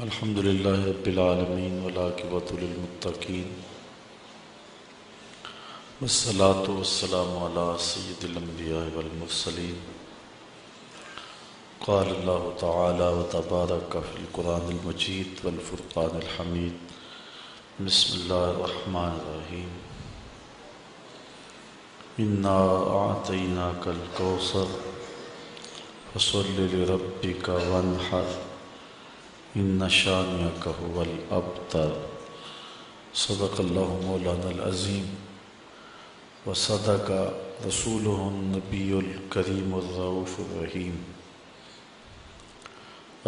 الحمد للہ رب العالمین والعاقبۃ للمتقین والصلاة والسلام علی سید الانبیاء والمرسلین قال اللہ تعالی وتبارک فی القرآن المجید والفرقان الحمید بسم اللہ الرحمن الرحیم انا اعطیناک الکوثر فصل لربک وانحر ان شانئک هو الابتر صدق اللہ مولانا العظیم وصدق رسولہ النبی الکریم الرؤوف الرحیم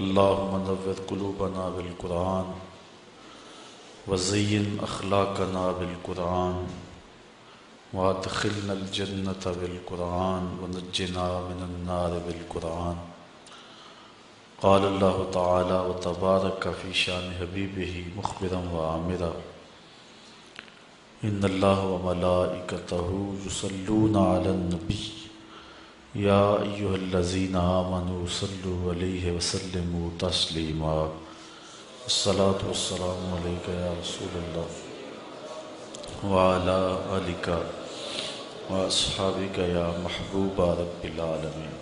اللہم نور قلوبنا بالقرآن وزین اخلاقنا بالقرآن وادخلنا الجنة بالقرآن ونجنا من النار بالقرآن قال اللہ تعالی وتبارک فی شان حبیبہ مخبرا وعامرا ان اللہ وملائکتہ یصلون علی النبی یا ایہا الذین آمنوا صلوا علیہ وسلموا تسلیما الصلاة والسلام علیک یا رسول اللہ وعلی آلک واصحابک یا محبوب رب العالمین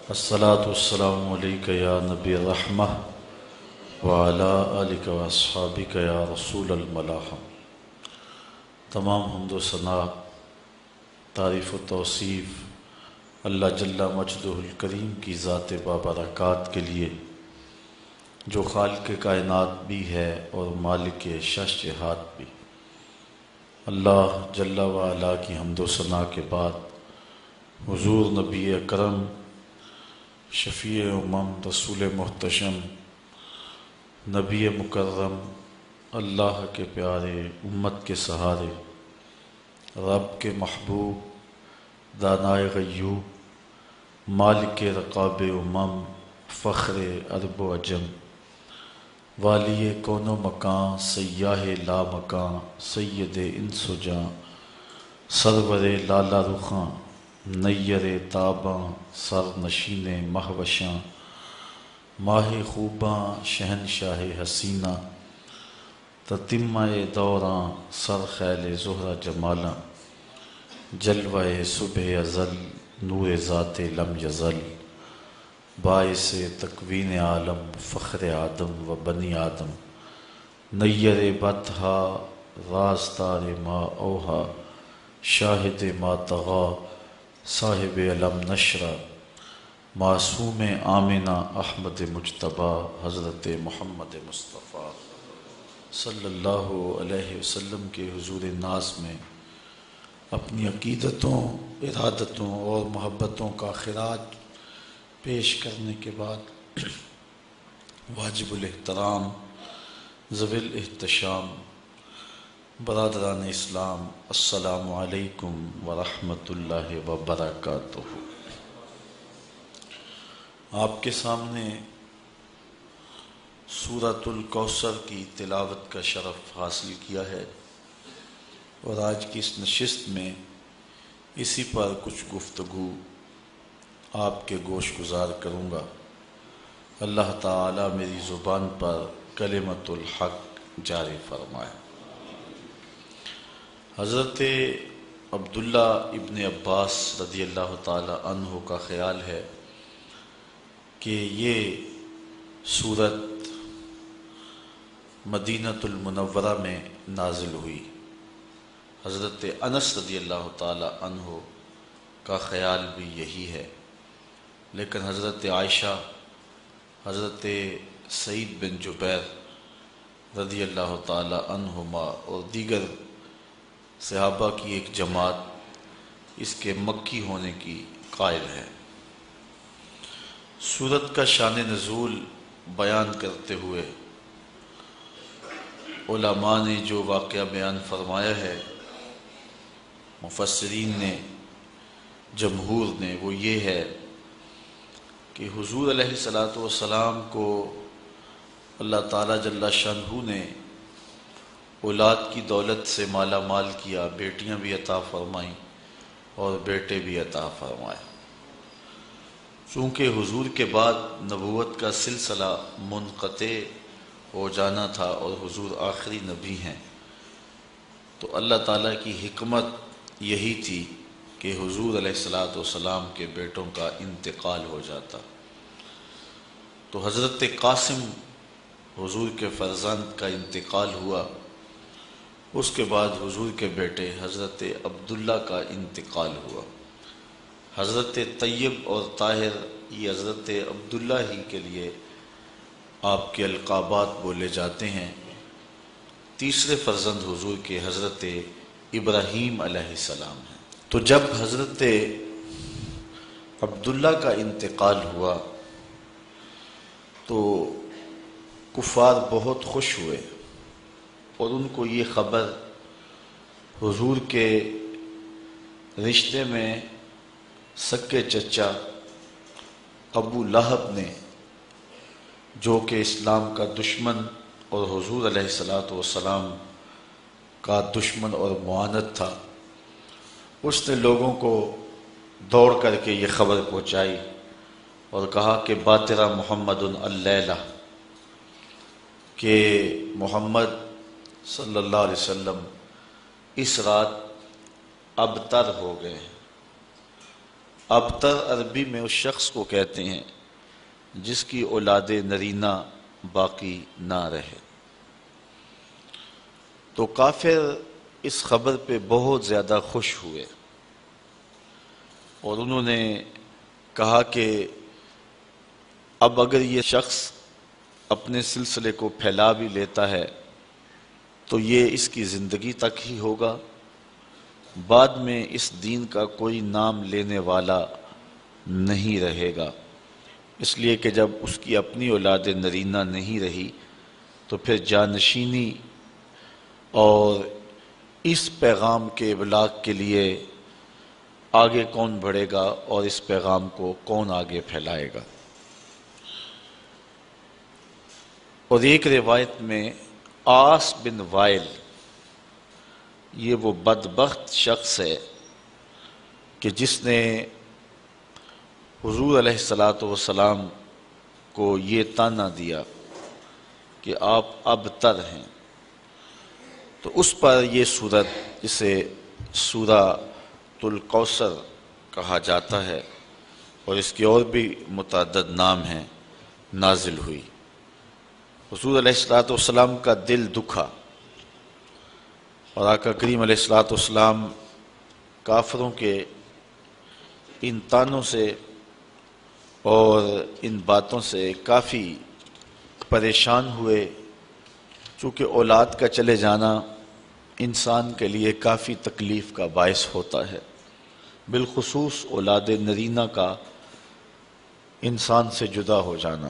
الصلاة والسلام علیک یا نبی الرحمہ وعلی آلک واصحابک یا رسول الملاحہ۔ تمام حمد و ثنا، تعریف و توصیف اللہ جل مجدہ الکریم کی ذات بابرکات کے لیے جو خالق کائنات بھی ہے اور مالک شش جہات بھی۔ اللہ جل وعلا کی حمد و ثنا کے بعد حضور نبی اکرم شفیع امم رسول محتشم نبی مکرم اللہ کے پیارے امت کے سہارے رب کے محبوب دانائے غیوب مالک رقاب امم فخر عرب و عجم والی کون و مکان سیاہ لا مکان سید انس و جاں سرور لالا رخاں نیر تاباں سر نشین مہوشاں ماہ خوباں شہنشاہ حسینہ تتمہ دوراں سر خیل زہرہ جمالاں جلوہ صبح ازل نور ذات لم یزل باعث تکوین عالم فخر آدم و بنی آدم نیر بطحا راستار ما اوہا شاہد ما طغا صاحب علم نشرہ معصوم آمنہ احمد مجتبی حضرت محمد مصطفیٰ صلی اللہ علیہ وسلم کے حضور ناز میں اپنی عقیدتوں ارادتوں اور محبتوں کا خراج پیش کرنے کے بعد واجب الاحترام ذوی الاحتشام برادران اسلام السلام علیکم ورحمۃ اللہ وبرکاتہ۔ آپ کے سامنے سورۃ الکوثر کی تلاوت کا شرف حاصل کیا ہے اور آج کی اس نشست میں اسی پر کچھ گفتگو آپ کے گوش گزار کروں گا۔ اللہ تعالی میری زبان پر کلمۃ الحق جاری فرمائے۔ حضرت عبداللہ ابن عباس رضی اللہ تعالی عنہ کا خیال ہے کہ یہ سورت مدینۃ المنورہ میں نازل ہوئی۔ حضرت انس رضی اللہ تعالی عنہ کا خیال بھی یہی ہے، لیکن حضرت عائشہ، حضرت سعید بن جبیر رضی اللہ تعالی عنہما اور دیگر صحابہ کی ایک جماعت اس کے مکی ہونے کی قائل ہے۔ سورت کا شان نزول بیان کرتے ہوئے علماء نے جو واقعہ بیان فرمایا ہے، مفسرین نے، جمہور نے، وہ یہ ہے کہ حضور علیہ الصلاۃ والسلام کو اللہ تعالیٰ جل شانہ نے اولاد کی دولت سے مالا مال کیا، بیٹیاں بھی عطا فرمائیں اور بیٹے بھی عطا فرمائے۔ چونکہ حضور کے بعد نبوت کا سلسلہ منقطع ہو جانا تھا اور حضور آخری نبی ہیں، تو اللہ تعالیٰ کی حکمت یہی تھی کہ حضور علیہ السلام کے بیٹوں کا انتقال ہو جاتا۔ تو حضرت قاسم حضور کے فرزند کا انتقال ہوا، اس کے بعد حضور کے بیٹے حضرت عبداللہ کا انتقال ہوا۔ حضرت طیب اور طاہر یہ حضرت عبداللہ ہی کے لیے آپ کے القابات بولے جاتے ہیں۔ تیسرے فرزند حضور کے حضرت ابراہیم علیہ السلام ہیں۔ تو جب حضرت عبداللہ کا انتقال ہوا تو کفار بہت خوش ہوئے، اور ان کو یہ خبر حضور کے رشتے میں سکے چچا ابو لہب نے، جو کہ اسلام کا دشمن اور حضور علیہ السلام کا دشمن اور معاند تھا، اس نے لوگوں کو دوڑ کر کے یہ خبر پہنچائی اور کہا کہ باترا محمد اللیلہ، کہ محمد صلی اللہ علیہ وسلم اس رات ابتر ہو گئے ہیں۔ ابتر عربی میں اس شخص کو کہتے ہیں جس کی اولاد نرینہ باقی نہ رہے۔ تو کافر اس خبر پہ بہت زیادہ خوش ہوئے، اور انہوں نے کہا کہ اب اگر یہ شخص اپنے سلسلے کو پھیلا بھی لیتا ہے تو یہ اس کی زندگی تک ہی ہوگا، بعد میں اس دین کا کوئی نام لینے والا نہیں رہے گا، اس لیے کہ جب اس کی اپنی اولاد نرینہ نہیں رہی تو پھر جانشینی اور اس پیغام کے ابلاغ کے لیے آگے کون بڑھے گا اور اس پیغام کو کون آگے پھیلائے گا۔ اور ایک روایت میں عاص بن وائل، یہ وہ بدبخت شخص ہے کہ جس نے حضور علیہ السلام کو یہ طعنہ دیا کہ آپ ابتر ہیں، تو اس پر یہ سورت، جسے سورہ الکوثر کہا جاتا ہے اور اس کے اور بھی متعدد نام ہیں، نازل ہوئی۔ حضور علیہ السلام کا دل دکھا، اور آقا کریم علیہ السلام کافروں کے ان طعنوں سے اور ان باتوں سے کافی پریشان ہوئے، چونکہ اولاد کا چلے جانا انسان کے لیے کافی تکلیف کا باعث ہوتا ہے، بالخصوص اولاد نرینہ کا انسان سے جدا ہو جانا۔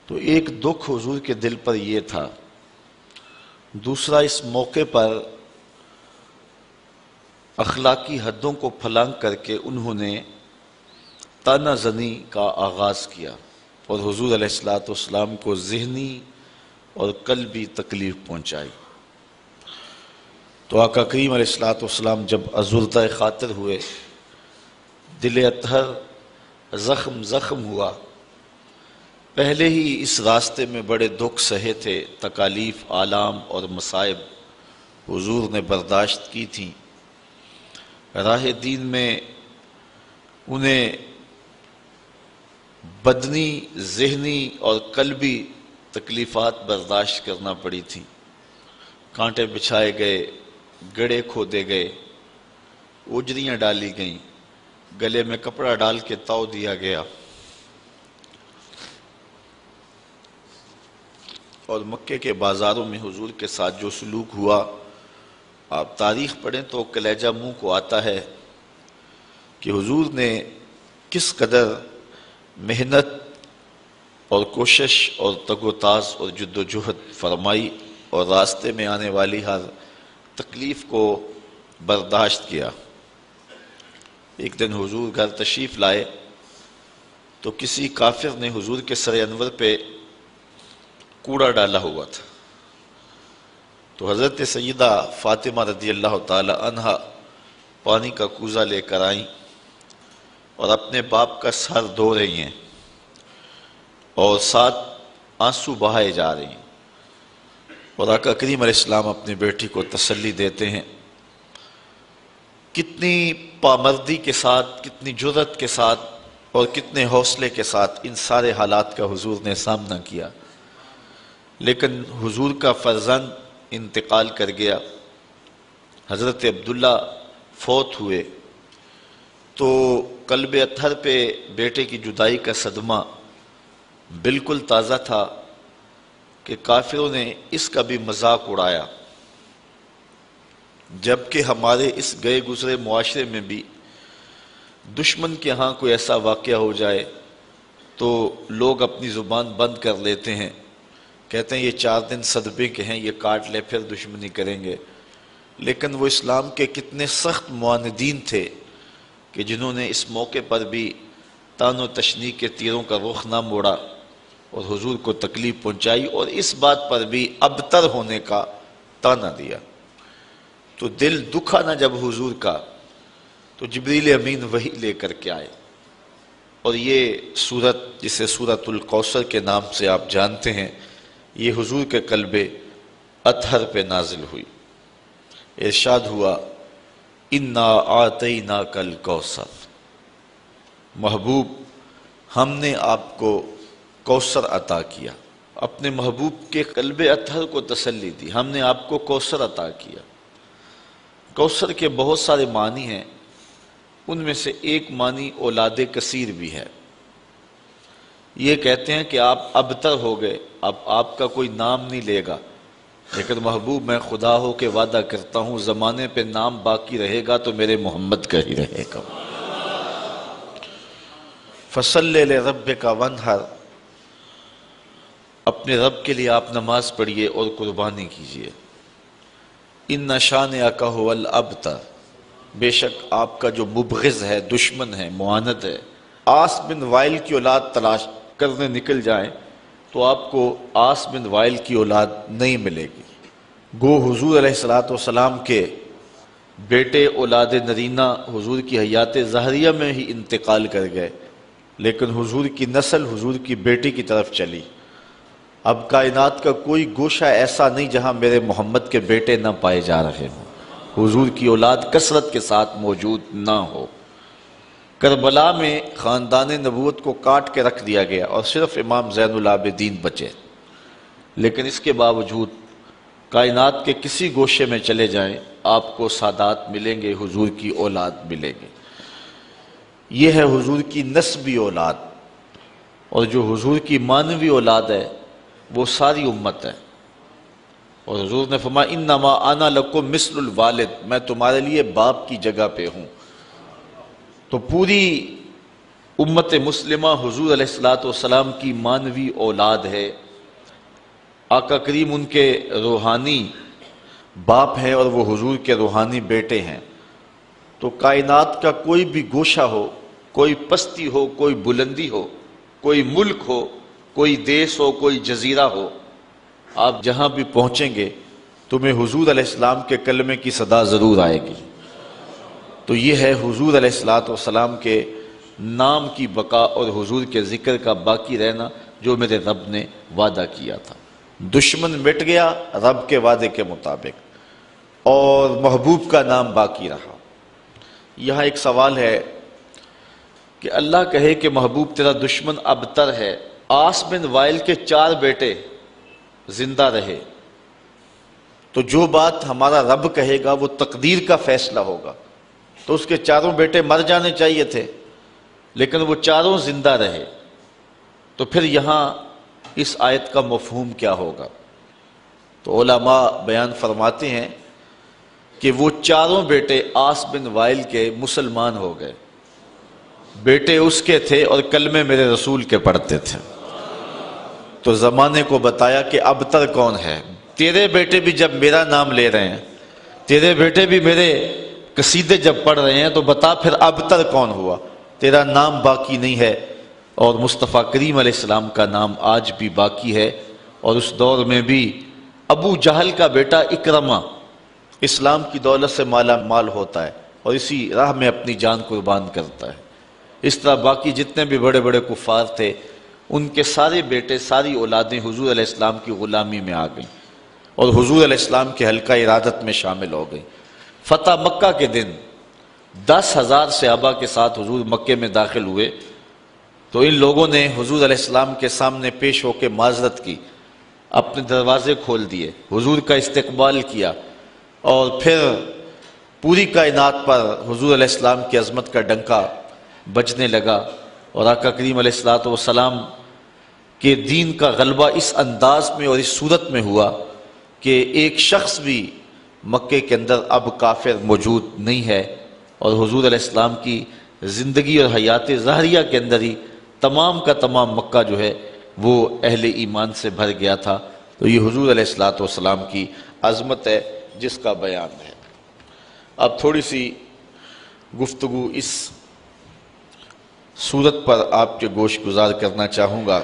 تو ایک دکھ حضور کے دل پر یہ تھا، دوسرا اس موقع پر اخلاقی حدوں کو پھلانگ کر کے انہوں نے طعنہ زنی کا آغاز کیا اور حضور علیہ السلام کو ذہنی اور قلبی تکلیف پہنچائی۔ تو آقا کریم علیہ السلام جب آزردہ خاطر ہوئے، دل اطہر زخم ہوا، پہلے ہی اس راستے میں بڑے دکھ سہے تھے، تکالیف، آلام اور مصائب حضور نے برداشت کی تھیں، راہ دین میں انہیں بدنی، ذہنی اور قلبی تکلیفات برداشت کرنا پڑی تھیں، کانٹے بچھائے گئے، گڑھے کھودے گئے، اجریاں ڈالی گئیں، گلے میں کپڑا ڈال کے تاؤ دیا گیا، اور مکے کے بازاروں میں حضور کے ساتھ جو سلوک ہوا، آپ تاریخ پڑھیں تو کلیجہ منہ کو آتا ہے کہ حضور نے کس قدر محنت اور کوشش اور تگ و تاز اور جد و جہد فرمائی اور راستے میں آنے والی ہر تکلیف کو برداشت کیا۔ ایک دن حضور گھر تشریف لائے تو کسی کافر نے حضور کے سر انور پہ کوڑا ڈالا ہوا تھا، تو حضرت سیدہ فاطمہ رضی اللہ تعالی عنہا پانی کا کوزہ لے کر آئیں اور اپنے باپ کا سر دھو رہی ہیں اور ساتھ آنسو بہائے جا رہی ہیں، اور آقا کریم علیہ السلام اپنی بیٹی کو تسلی دیتے ہیں۔ کتنی پامردی کے ساتھ، کتنی جرأت کے ساتھ اور کتنے حوصلے کے ساتھ ان سارے حالات کا حضور نے سامنا کیا، لیکن حضور کا فرزند انتقال کر گیا۔ حضرت عبداللہ فوت ہوئے تو قلب اطہر پہ بیٹے کی جدائی کا صدمہ بالکل تازہ تھا کہ کافروں نے اس کا بھی مذاق اڑایا، جبکہ ہمارے اس گئے گزرے معاشرے میں بھی دشمن کے ہاں کوئی ایسا واقعہ ہو جائے تو لوگ اپنی زبان بند کر لیتے ہیں، کہتے ہیں یہ 4 دن صدمے کے ہیں، یہ کاٹ لے پھر دشمنی کریں گے۔ لیکن وہ اسلام کے کتنے سخت معاندین تھے کہ جنہوں نے اس موقع پر بھی طعن و تشنیع کے تیروں کا رخ نہ موڑا اور حضور کو تکلیف پہنچائی، اور اس بات پر بھی ابتر ہونے کا طعنہ دیا۔ تو دل دکھا نہ جب حضور کا، تو جبریل امین وحی لے کر کے آئے، اور یہ سورت جسے سورت الکوثر کے نام سے آپ جانتے ہیں، یہ حضور کے قلب اطہر پہ نازل ہوئی۔ ارشاد ہوا انا اعطیناک الکوثر، محبوب ہم نے آپ کو کوثر عطا کیا۔ اپنے محبوب کے قلب اطہر کو تسلی دی، ہم نے آپ کو کوثر عطا کیا۔ کوثر کے بہت سارے معنی ہیں، ان میں سے ایک معنی اولاد کثیر بھی ہے۔ یہ کہتے ہیں کہ آپ ابتر ہو گئے، اب آپ کا کوئی نام نہیں لے گا، لیکن محبوب میں خدا ہو کے وعدہ کرتا ہوں زمانے پہ نام باقی رہے گا تو میرے محمد کا ہی رہے گا۔ فصلی لربک وانحر، اپنے رب کے لیے آپ نماز پڑھیے اور قربانی کیجیے۔ ان شانئک ھو الابتر، بے شک آپ کا جو مبغض ہے، دشمن ہے، معاند ہے۔ عاص بن وائل کی اولاد تلاش کرنے نکل جائیں تو آپ کو عاص بن وائل کی اولاد نہیں ملے گی۔ گو حضور علیہ السلام کے بیٹے اولاد نرینہ حضور کی حیات ظاہریہ میں ہی انتقال کر گئے، لیکن حضور کی نسل حضور کی بیٹی کی طرف چلی۔ اب کائنات کا کوئی گوشہ ایسا نہیں جہاں میرے محمد کے بیٹے نہ پائے جا رہے ہوں، حضور کی اولاد کثرت کے ساتھ موجود نہ ہو۔ کربلا میں خاندان نبوت کو کاٹ کے رکھ دیا گیا اور صرف امام زین العابدین بچے، لیکن اس کے باوجود کائنات کے کسی گوشے میں چلے جائیں آپ کو سادات ملیں گے، حضور کی اولاد ملیں گے۔ یہ ہے حضور کی نسبی اولاد، اور جو حضور کی معنوی اولاد ہے وہ ساری امت ہے۔ اور حضور نے فرمایا انما انا لکم مثل الوالد، میں تمہارے لیے باپ کی جگہ پہ ہوں۔ تو پوری امت مسلمہ حضور علیہ السلام کی معنوی اولاد ہے۔ آقا کریم ان کے روحانی باپ ہیں اور وہ حضور کے روحانی بیٹے ہیں۔ تو کائنات کا کوئی بھی گوشہ ہو، کوئی پستی ہو، کوئی بلندی ہو، کوئی ملک ہو، کوئی دیس ہو، کوئی جزیرہ ہو، آپ جہاں بھی پہنچیں گے تمہیں حضور علیہ السلام کے کلمے کی صدا ضرور آئے گی۔ تو یہ ہے حضور علیہ السلام کے نام کی بقا اور حضور کے ذکر کا باقی رہنا جو میرے رب نے وعدہ کیا تھا۔ دشمن مٹ گیا رب کے وعدے کے مطابق، اور محبوب کا نام باقی رہا۔ یہاں ایک سوال ہے کہ اللہ کہے کہ محبوب تیرا دشمن ابتر ہے، عاص بن وائل کے 4 بیٹے زندہ رہے، تو جو بات ہمارا رب کہے گا وہ تقدیر کا فیصلہ ہوگا، تو اس کے 4 بیٹے مر جانے چاہیے تھے، لیکن وہ 4 زندہ رہے۔ تو پھر یہاں اس آیت کا مفہوم کیا ہوگا؟ تو علماء بیان فرماتے ہیں کہ وہ 4 بیٹے عاص بن وائل کے مسلمان ہو گئے، بیٹے اس کے تھے اور کلمے میرے رسول کے پڑھتے تھے۔ تو زمانے کو بتایا کہ ابتر کون ہے، تیرے بیٹے بھی جب میرا نام لے رہے ہیں، تیرے بیٹے بھی میرے قصیدے جب پڑھ رہے ہیں، تو بتا پھر ابتر کون ہوا؟ تیرا نام باقی نہیں ہے، اور مصطفیٰ کریم علیہ السلام کا نام آج بھی باقی ہے۔ اور اس دور میں بھی ابو جہل کا بیٹا اکرمہ اسلام کی دولت سے مالا مال ہوتا ہے اور اسی راہ میں اپنی جان قربان کرتا ہے۔ اس طرح باقی جتنے بھی بڑے بڑے کفار تھے ان کے سارے بیٹے ساری اولادیں حضور علیہ السلام کی غلامی میں آ گئیں اور حضور علیہ السلام کے حلقہ ارادت میں شامل ہو گئیں۔ فتح مکہ کے دن 10,000 صحابہ کے ساتھ حضور مکے میں داخل ہوئے تو ان لوگوں نے حضور علیہ السلام کے سامنے پیش ہو کے معذرت کی، اپنے دروازے کھول دیے، حضور کا استقبال کیا، اور پھر پوری کائنات پر حضور علیہ السلام کی عظمت کا ڈنکا بجنے لگا، اور آقا کریم علیہ السلام کے دین کا غلبہ اس انداز میں اور اس صورت میں ہوا کہ ایک شخص بھی مکے کے اندر اب کافر موجود نہیں ہے، اور حضور علیہ السلام کی زندگی اور حیات ظاہریہ کے اندر ہی تمام کا تمام مکہ جو ہے وہ اہل ایمان سے بھر گیا تھا۔ تو یہ حضور علیہ السلام کی عظمت ہے جس کا بیان ہے۔ اب تھوڑی سی گفتگو اس صورت پر آپ کے گوش گزار کرنا چاہوں گا۔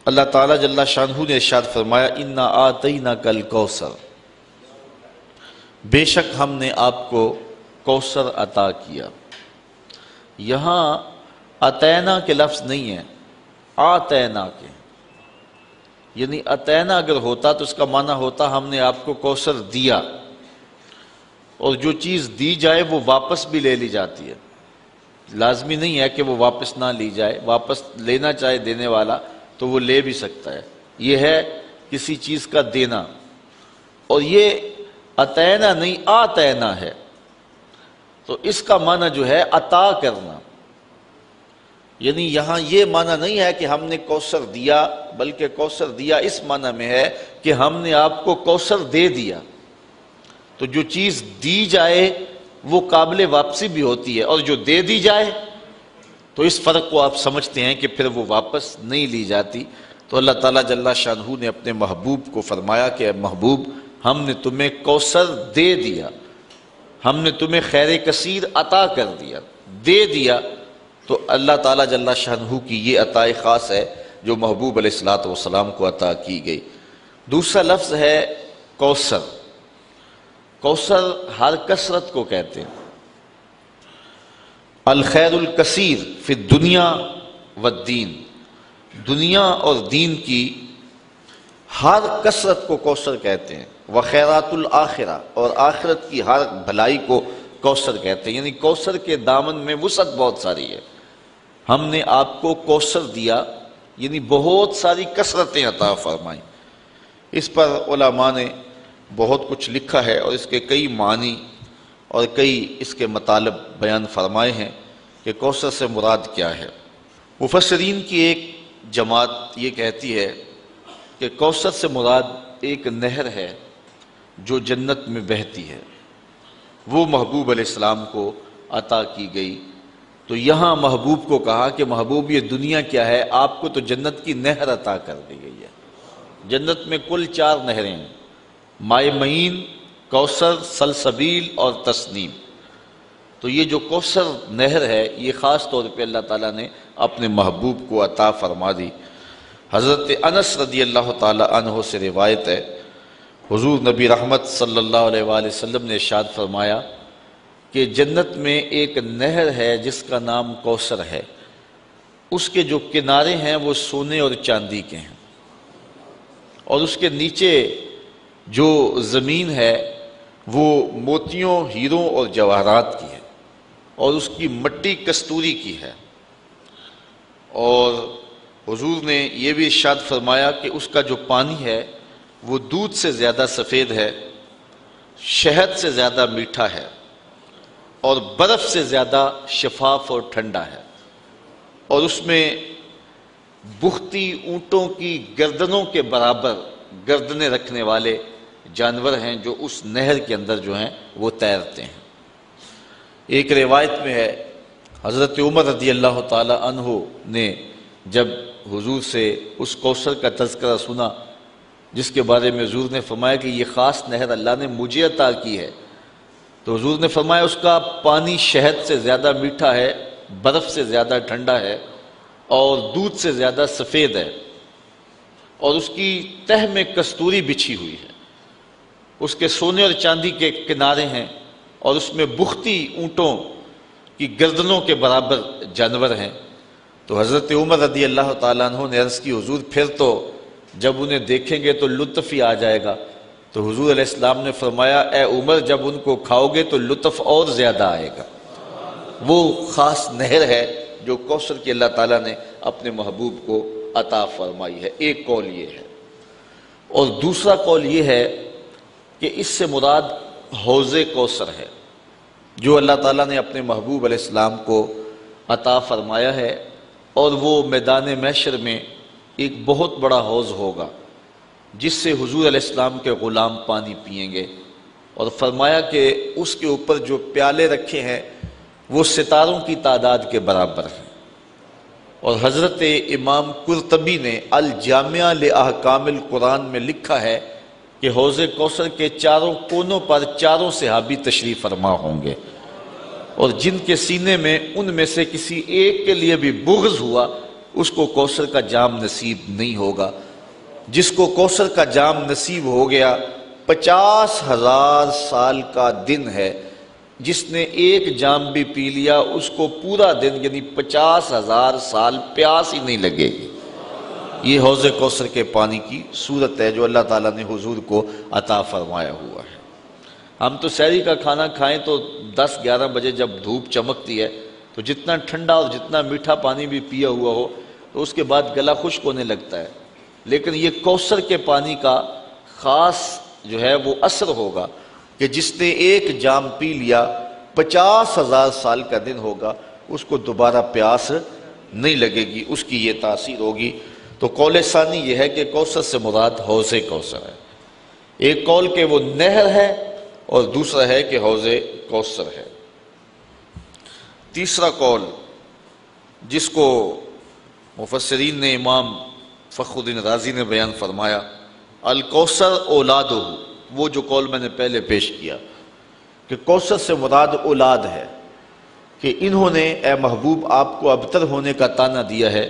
اللہ تعالیٰ جل شانہ نے ارشاد فرمایا اِنَّا آتَيْنَاكَ الْكَوْثَرَ، بے شک ہم نے آپ کو کوثر عطا کیا۔ یہاں اتینا کے لفظ نہیں ہے، آتینا کے، یعنی اتینا اگر ہوتا تو اس کا معنی ہوتا ہم نے آپ کو کوثر دیا، اور جو چیز دی جائے وہ واپس بھی لے لی جاتی ہے، لازمی نہیں ہے کہ وہ واپس نہ لی جائے، واپس لینا چاہے دینے والا تو وہ لے بھی سکتا ہے، یہ ہے کسی چیز کا دینا، اور یہ اتینا نہیں آتینا ہے، تو اس کا معنی جو ہے عطا کرنا، یعنی یہاں یہ معنی نہیں ہے کہ ہم نے کوثر دیا، بلکہ کوثر دیا اس معنی میں ہے کہ ہم نے آپ کو کوثر دے دیا۔ تو جو چیز دی جائے وہ قابل واپسی بھی ہوتی ہے، اور جو دے دی جائے تو اس فرق کو آپ سمجھتے ہیں کہ پھر وہ واپس نہیں لی جاتی۔ تو اللہ تعالیٰ جل شانہ نے اپنے محبوب کو فرمایا کہ اے محبوب ہم نے تمہیں کوثر دے دیا، ہم نے تمہیں خیر کثیر عطا کر دیا، دے دیا۔ تو اللہ تعالیٰ جل شانہ کی یہ عطا خاص ہے جو محبوب علیہ السلام کو عطا کی گئی۔ دوسرا لفظ ہے کوثر۔ کوثر ہر کثرت کو کہتے ہیں، الخیر الکثیر فی الدنیا والدین، دنیا اور دین کی ہر کثرت کو کوثر کہتے ہیں، وخیرات الآخرہ، اور آخرت کی ہر بھلائی کو کوثر کہتے ہیں، یعنی کوثر کے دامن میں وسعت بہت ساری ہے۔ ہم نے آپ کو کوثر دیا یعنی بہت ساری کثرتیں عطا فرمائیں۔ اس پر علماء نے بہت کچھ لکھا ہے اور اس کے کئی معنی اور کئی اس کے مطالب بیان فرمائے ہیں کہ کوثر سے مراد کیا ہے۔ مفسرین کی ایک جماعت یہ کہتی ہے کہ کوثر سے مراد ایک نہر ہے جو جنت میں بہتی ہے، وہ محبوب علیہ السلام کو عطا کی گئی۔ تو یہاں محبوب کو کہا کہ محبوب یہ دنیا کیا ہے، آپ کو تو جنت کی نہر عطا کر دی گئی ہے۔ جنت میں کل 4 نہریں ہیں، مائے معین، کوثر، سلسبیل اور تسنیم۔ تو یہ جو کوثر نہر ہے یہ خاص طور پہ اللہ تعالیٰ نے اپنے محبوب کو عطا فرما دی۔ حضرت انس رضی اللہ تعالیٰ عنہ سے روایت ہے، حضور نبی رحمت صلی اللہ علیہ وآلہ وسلم نے ارشاد فرمایا کہ جنت میں ایک نہر ہے جس کا نام کوثر ہے، اس کے جو کنارے ہیں وہ سونے اور چاندی کے ہیں، اور اس کے نیچے جو زمین ہے وہ موتیوں، ہیروں اور جواہرات کی ہے، اور اس کی مٹی کستوری کی ہے۔ اور حضور نے یہ بھی ارشاد فرمایا کہ اس کا جو پانی ہے وہ دودھ سے زیادہ سفید ہے، شہد سے زیادہ میٹھا ہے، اور برف سے زیادہ شفاف اور ٹھنڈا ہے، اور اس میں بختی اونٹوں کی گردنوں کے برابر گردنیں رکھنے والے جانور ہیں جو اس نہر کے اندر جو ہیں وہ تیرتے ہیں۔ ایک روایت میں ہے حضرت عمر رضی اللہ تعالی عنہ نے جب حضور سے اس کوثر کا تذکرہ سنا جس کے بارے میں حضور نے فرمایا کہ یہ خاص نہر اللہ نے مجھے عطا کی ہے، تو حضور نے فرمایا اس کا پانی شہد سے زیادہ میٹھا ہے، برف سے زیادہ ٹھنڈا ہے، اور دودھ سے زیادہ سفید ہے، اور اس کی تہ میں کستوری بچھی ہوئی ہے، اس کے سونے اور چاندی کے کنارے ہیں، اور اس میں بختی اونٹوں کی گردنوں کے برابر جانور ہیں۔ تو حضرت عمر رضی اللہ تعالیٰ عنہ نے عرض کی حضور پھر تو جب انہیں دیکھیں گے تو لطف ہی آ جائے گا۔ تو حضور علیہ السلام نے فرمایا اے عمر جب ان کو کھاؤ گے تو لطف اور زیادہ آئے گا۔ وہ خاص نہر ہے جو کوثر کی اللہ تعالیٰ نے اپنے محبوب کو عطا فرمائی ہے۔ ایک قول یہ ہے، اور دوسرا قول یہ ہے کہ اس سے مراد حوض کوثر ہے جو اللہ تعالیٰ نے اپنے محبوب علیہ السلام کو عطا فرمایا ہے، اور وہ میدان محشر میں ایک بہت بڑا حوض ہوگا جس سے حضور علیہ السلام کے غلام پانی پئیں گے، اور فرمایا کہ اس کے اوپر جو پیالے رکھے ہیں وہ ستاروں کی تعداد کے برابر ہیں۔ اور حضرت امام قرطبی نے الجامع لاحکام القرآن میں لکھا ہے کہ حوض کوثر کے چاروں کونوں پر چاروں صحابی تشریف فرما ہوں گے، اور جن کے سینے میں ان میں سے کسی ایک کے لیے بھی بغض ہوا اس کو کوثر کا جام نصیب نہیں ہوگا۔ جس کو کوثر کا جام نصیب ہو گیا 50,000 سال کا دن ہے، جس نے ایک جام بھی پی لیا اس کو پورا دن یعنی 50,000 سال پیاس ہی نہیں لگے گی۔ یہ حوض کوثر کے پانی کی صورت ہے جو اللہ تعالیٰ نے حضور کو عطا فرمایا ہوا ہے۔ ہم تو سحری کا کھانا کھائیں تو 10-11 بجے جب دھوپ چمکتی ہے تو جتنا ٹھنڈا اور جتنا میٹھا پانی بھی پیا ہوا ہو تو اس کے بعد گلا خشک ہونے لگتا ہے، لیکن یہ کوثر کے پانی کا خاص جو ہے وہ اثر ہوگا کہ جس نے ایک جام پی لیا 50,000 سال کا دن ہوگا اس کو دوبارہ پیاس نہیں لگے گی، اس کی یہ تاثیر ہوگی۔ تو قول ثانی یہ ہے کہ کوثر سے مراد حوض کوثر ہے۔ ایک قول کہ وہ نہر ہے اور دوسرا ہے کہ حوض کوثر ہے۔ تیسرا قول جس کو مفسرین نے امام فخر الدین رازی نے بیان فرمایا الکوثر اولادہ، وہ جو قول میں نے پہلے پیش کیا کہ کوثر سے مراد اولاد ہے، کہ انہوں نے اے محبوب آپ کو ابتر ہونے کا طعنہ دیا ہے،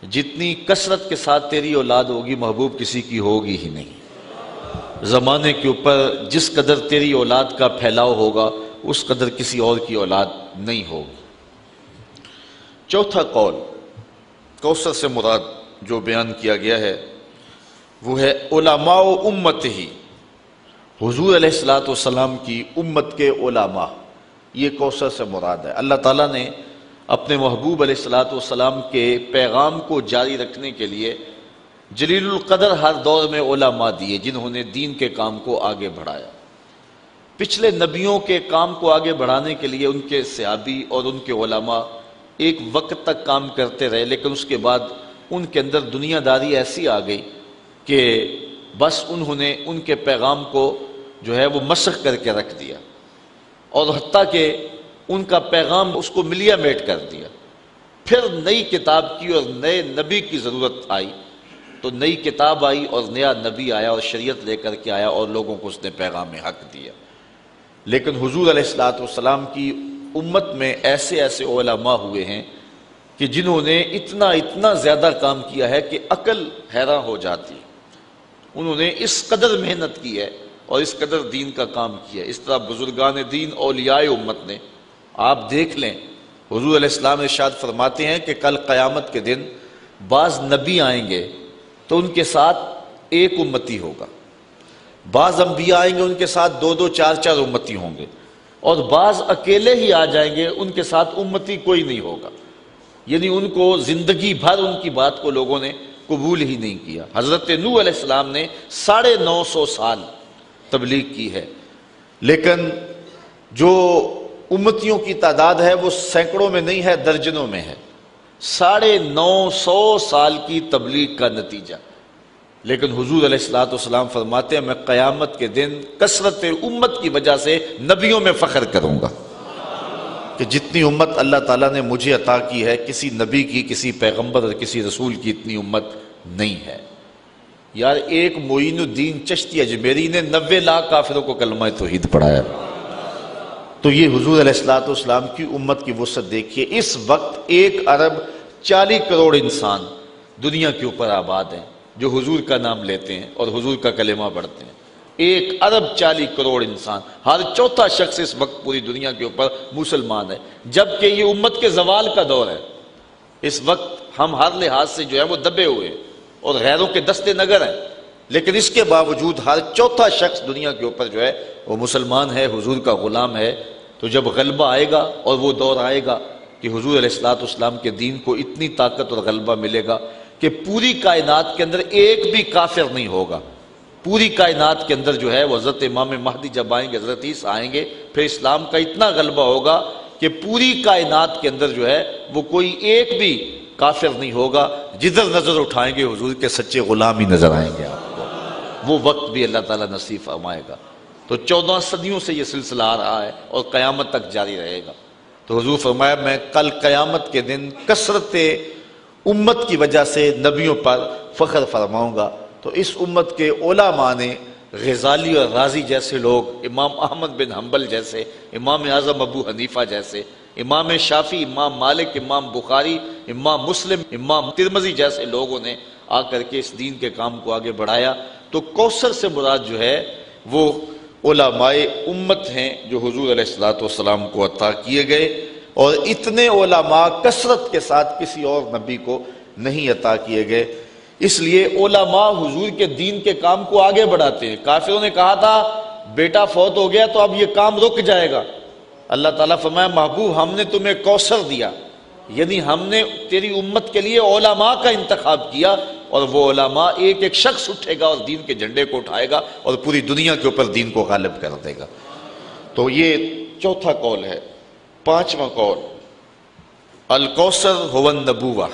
جتنی کثرت کے ساتھ تیری اولاد ہوگی محبوب کسی کی ہوگی ہی نہیں۔ زمانے کے اوپر جس قدر تیری اولاد کا پھیلاؤ ہوگا اس قدر کسی اور کی اولاد نہیں ہوگی۔ چوتھا قول کوثر سے مراد جو بیان کیا گیا ہے وہ ہے علماء امت ہی، حضور علیہ السلام کی امت کے علماء، یہ کوثر سے مراد ہے۔ اللہ تعالیٰ نے اپنے محبوب علیہ السلام کے پیغام کو جاری رکھنے کے لیے جلیل القدر ہر دور میں علماء دیے جنہوں نے دین کے کام کو آگے بڑھایا۔ پچھلے نبیوں کے کام کو آگے بڑھانے کے لیے ان کے صحابی اور ان کے علماء ایک وقت تک کام کرتے رہے، لیکن اس کے بعد ان کے اندر دنیا داری ایسی آ گئی کہ بس انہوں نے ان کے پیغام کو جو ہے وہ مسخ کر کے رکھ دیا، اور حتیٰ کہ ان کا پیغام اس کو ملیا میٹ کر دیا۔ پھر نئی کتاب کی اور نئے نبی کی ضرورت آئی تو نئی کتاب آئی اور نیا نبی آیا اور شریعت لے کر کے آیا اور لوگوں کو اس نے پیغام حق دیا۔ لیکن حضور علیہ السلام کی امت میں ایسے ایسے علماء ہوئے ہیں کہ جنہوں نے اتنا زیادہ کام کیا ہے کہ عقل حیران ہو جاتی۔ انہوں نے اس قدر محنت کی ہے اور اس قدر دین کا کام کیا ہے۔ اس طرح بزرگان دین اولیاء امت نے، آپ دیکھ لیں حضور علیہ السلام ارشاد فرماتے ہیں کہ کل قیامت کے دن بعض نبی آئیں گے تو ان کے ساتھ ایک امتی ہوگا، بعض انبیاء آئیں گے ان کے ساتھ 2-2 4-4 امتی ہوں گے، اور بعض اکیلے ہی آ جائیں گے ان کے ساتھ امتی کوئی نہیں ہوگا، یعنی ان کو زندگی بھر ان کی بات کو لوگوں نے قبول ہی نہیں کیا۔ حضرت نوح علیہ السلام نے 950 سال تبلیغ کی ہے، لیکن جو امتیوں کی تعداد ہے وہ سینکڑوں میں نہیں ہے، درجنوں میں ہے۔ 950 سال کی تبلیغ کا نتیجہ، لیکن حضور علیہ السلام فرماتے ہیں میں قیامت کے دن کثرت امت کی وجہ سے نبیوں میں فخر کروں گا کہ جتنی امت اللہ تعالیٰ نے مجھے عطا کی ہے کسی نبی کی، کسی پیغمبر اور کسی رسول کی اتنی امت نہیں ہے۔ یار ایک معین الدین چشتی اجمیری نے 90 لاکھ کافروں کو کلمہ توحید پڑھایا، تو یہ حضور علیہ السلام کی امت کی وسعت دیکھیے۔ اس وقت 1 ارب 40 کروڑ انسان دنیا کے اوپر آباد ہیں جو حضور کا نام لیتے ہیں اور حضور کا کلمہ پڑھتے ہیں، 1,40,00,000,000 انسان، ہر چوتھا شخص اس وقت پوری دنیا کے اوپر مسلمان ہے، جبکہ یہ امت کے زوال کا دور ہے۔ اس وقت ہم ہر لحاظ سے جو ہے وہ دبے ہوئے ہیں اور غیروں کے دستے نگر ہیں، لیکن اس کے باوجود ہر چوتھا شخص دنیا کے اوپر جو ہے وہ مسلمان ہے، حضور کا غلام ہے۔ تو جب غلبہ آئے گا اور وہ دور آئے گا کہ حضور علیہ السلام کے دین کو اتنی طاقت اور غلبہ ملے گا کہ پوری کائنات کے اندر ایک بھی کافر نہیں ہوگا، پوری کائنات کے اندر جو ہے وہ حضرت امام مہدی جب آئیں گے، حضرت عیسیٰ آئیں گے، پھر اسلام کا اتنا غلبہ ہوگا کہ پوری کائنات کے اندر جو ہے وہ کوئی ایک بھی کافر نہیں ہوگا، جدھر نظر اٹھائیں گے حضور کے سچے غلام ہی نظر آئیں گے آپ کو۔ وہ وقت بھی اللہ تعالیٰ نصیب فرمائے گا۔ تو 14 صدیوں سے یہ سلسلہ آ رہا ہے اور قیامت تک جاری رہے گا۔ تو حضور فرمایا میں کل قیامت کے دن کثرت امت کی وجہ سے نبیوں پر فخر فرماؤں گا۔ تو اس امت کے علماء نے غزالی اور رازی جیسے لوگ، امام احمد بن حنبل جیسے، امام اعظم ابو حنیفہ جیسے، امام شافعی، امام مالک، امام بخاری، امام مسلم، امام ترمذی جیسے لوگوں نے آ کر کے اس دین کے کام کو آگے بڑھایا۔ تو کوثر سے مراد جو ہے وہ علماء امت ہیں جو حضور علیہ السلام کو عطا کیے گئے، اور اتنے علماء کثرت کے ساتھ کسی اور نبی کو نہیں عطا کیے گئے۔ اس لیے علماء حضور کے دین کے کام کو آگے بڑھاتے ہیں۔ کافروں نے کہا تھا بیٹا فوت ہو گیا تو اب یہ کام رک جائے گا، اللہ تعالیٰ فرمایا محبوب ہم نے تمہیں کوثر دیا، یعنی ہم نے تیری امت کے لیے علماء کا انتخاب کیا، اور وہ علماء ایک ایک شخص اٹھے گا اور دین کے جھنڈے کو اٹھائے گا اور پوری دنیا کے اوپر دین کو غالب کر دے گا۔ تو یہ چوتھا قول ہے۔ پانچواں قول الکوثر هو النبوہ،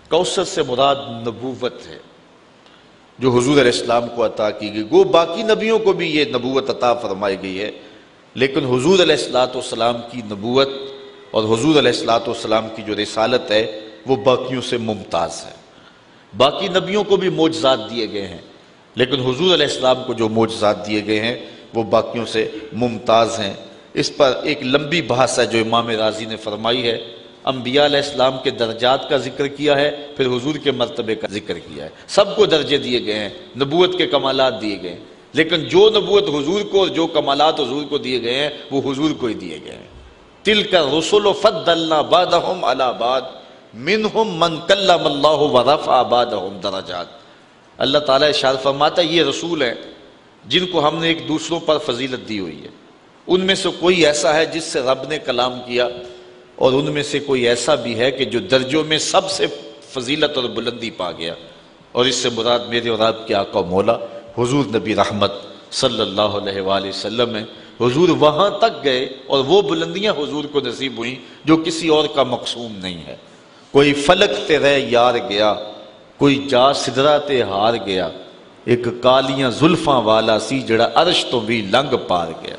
کوثر سے مراد نبوت ہے جو حضور علیہ السلام کو عطا کی گئی۔ گو باقی نبیوں کو بھی یہ نبوت عطا فرمائی گئی ہے، لیکن حضور علیہ السلام کی نبوت اور حضور علیہ السلام کی جو رسالت ہے وہ باقیوں سے ممتاز ہے۔ باقی نبیوں کو بھی معجزات دیے گئے ہیں، لیکن حضور علیہ السلام کو جو معجزات دیے گئے ہیں وہ باقیوں سے ممتاز ہیں۔ اس پر ایک لمبی بحث ہے جو امام رازی نے فرمائی ہے۔ انبیاء علیہ السلام کے درجات کا ذکر کیا ہے، پھر حضور کے مرتبے کا ذکر کیا ہے۔ سب کو درجے دیے گئے ہیں، نبوت کے کمالات دیے گئے ہیں، لیکن جو نبوت حضور کو اور جو کمالات حضور کو دیے گئے ہیں وہ حضور کو ہی دیے گئے ہیں۔ تِلْكَ الرُّسُلُ فَضَّلْنَا بَعْضَهُمْ عَلَى بَعْضٍ مِّنْهُمْ مَنْ كَلَّمَ اللَّهُ وَرَفَعَ بَعْضَهُمْ دَرَجَاتٍ۔ اللہ تعالیٰ ارشاد فرماتا ہے یہ رسول ہیں جن کو ہم نے ایک دوسروں پر فضیلت دی ہوئی ہے، ان میں سے کوئی ایسا ہے جس سے رب نے کلام کیا، اور ان میں سے کوئی ایسا بھی ہے کہ جو درجوں میں سب سے فضیلت اور بلندی پا گیا، اور اس سے مراد میرے اور آپ کے آقا و مولا حضور نبی رحمت صلی اللہ علیہ وآلہ وسلم ہے۔ حضور وہاں تک گئے اور وہ بلندیاں حضور کو نصیب ہوئیں جو کسی اور کا مقسوم نہیں ہے۔ کوئی فلک تے رہ یار گیا، کوئی جا سدرا تے ہار گیا، ایک کالیاں زلفاں والا سی جڑا عرش تو بھی لنگ پار گیا۔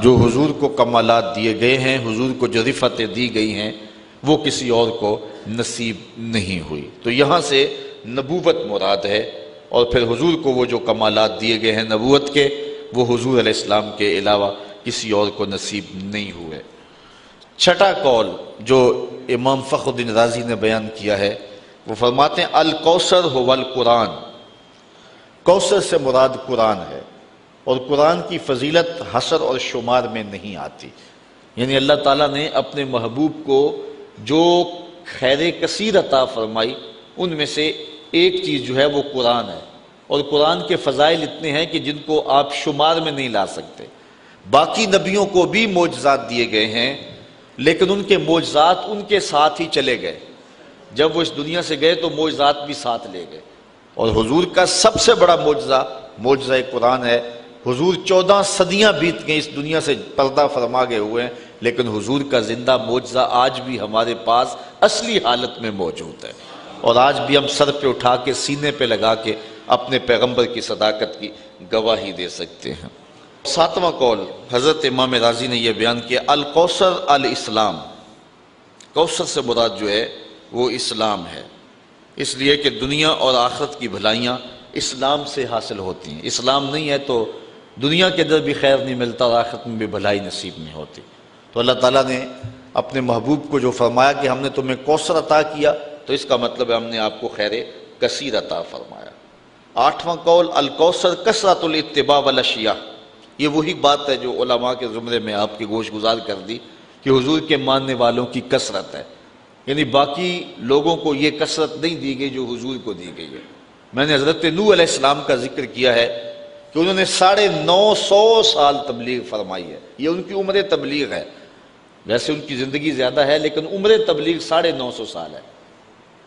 جو حضور کو کمالات دیے گئے ہیں، حضور کو جو رفتیں دی گئی ہیں، وہ کسی اور کو نصیب نہیں ہوئی۔ تو یہاں سے نبوت مراد ہے، اور پھر حضور کو وہ جو کمالات دیے گئے ہیں نبوت کے، وہ حضور علیہ السلام کے علاوہ کسی اور کو نصیب نہیں ہوئے۔ چھٹا قول جو امام فخر الدین رازی نے بیان کیا ہے، وہ فرماتے ہیں الکوثر هو القرآن، کوثر سے مراد قرآن ہے، اور قرآن کی فضیلت حصر اور شمار میں نہیں آتی۔ یعنی اللہ تعالیٰ نے اپنے محبوب کو جو خیر کثیر عطا فرمائی ان میں سے ایک چیز جو ہے وہ قرآن ہے، اور قرآن کے فضائل اتنے ہیں کہ جن کو آپ شمار میں نہیں لا سکتے۔ باقی نبیوں کو بھی معجزات دیے گئے ہیں، لیکن ان کے معجزات ان کے ساتھ ہی چلے گئے، جب وہ اس دنیا سے گئے تو معجزات بھی ساتھ لے گئے۔ اور حضور کا سب سے بڑا معجزہ قرآن ہے۔ حضور 14 صدیاں بیت گئیں اس دنیا سے پردہ فرما گئے ہوئے ہیں، لیکن حضور کا زندہ معجزہ آج بھی ہمارے پاس اصلی حالت میں موجود ہے، اور آج بھی ہم سر پہ اٹھا کے سینے پہ لگا کے اپنے پیغمبر کی صداقت کی گواہی دے سکتے ہیں۔ ساتواں قول حضرت امام رازی نے یہ بیان کیا الکوثر الاسلام، کوثر سے مراد جو ہے وہ اسلام ہے، اس لیے کہ دنیا اور آخرت کی بھلائیاں اسلام سے حاصل ہوتی ہیں۔ اسلام نہیں ہے تو دنیا کے اندر بھی خیر نہیں ملتا اور آخرت میں بھی بھلائی نصیب نہیں ہوتی۔ تو اللہ تعالیٰ نے اپنے محبوب کو جو فرمایا کہ ہم نے تمہیں کوثر عطا کیا، تو اس کا مطلب ہے ہم نے آپ کو خیر کثیر عطا فرمایا۔ 8واں قول الکوثر کثرت الاتباع والاشیاء، یہ وہی بات ہے جو علماء کے زمرے میں آپ کی گوش گزار کر دی کہ حضور کے ماننے والوں کی کثرت ہے، یعنی باقی لوگوں کو یہ کثرت نہیں دی گئی جو حضور کو دی گئی ہے۔ میں نے حضرت نوح علیہ السلام کا ذکر کیا ہے کہ انہوں نے 950 سال تبلیغ فرمائی ہے، یہ ان کی عمر تبلیغ ہے، ویسے ان کی زندگی زیادہ ہے لیکن عمر تبلیغ 950 سال ہے،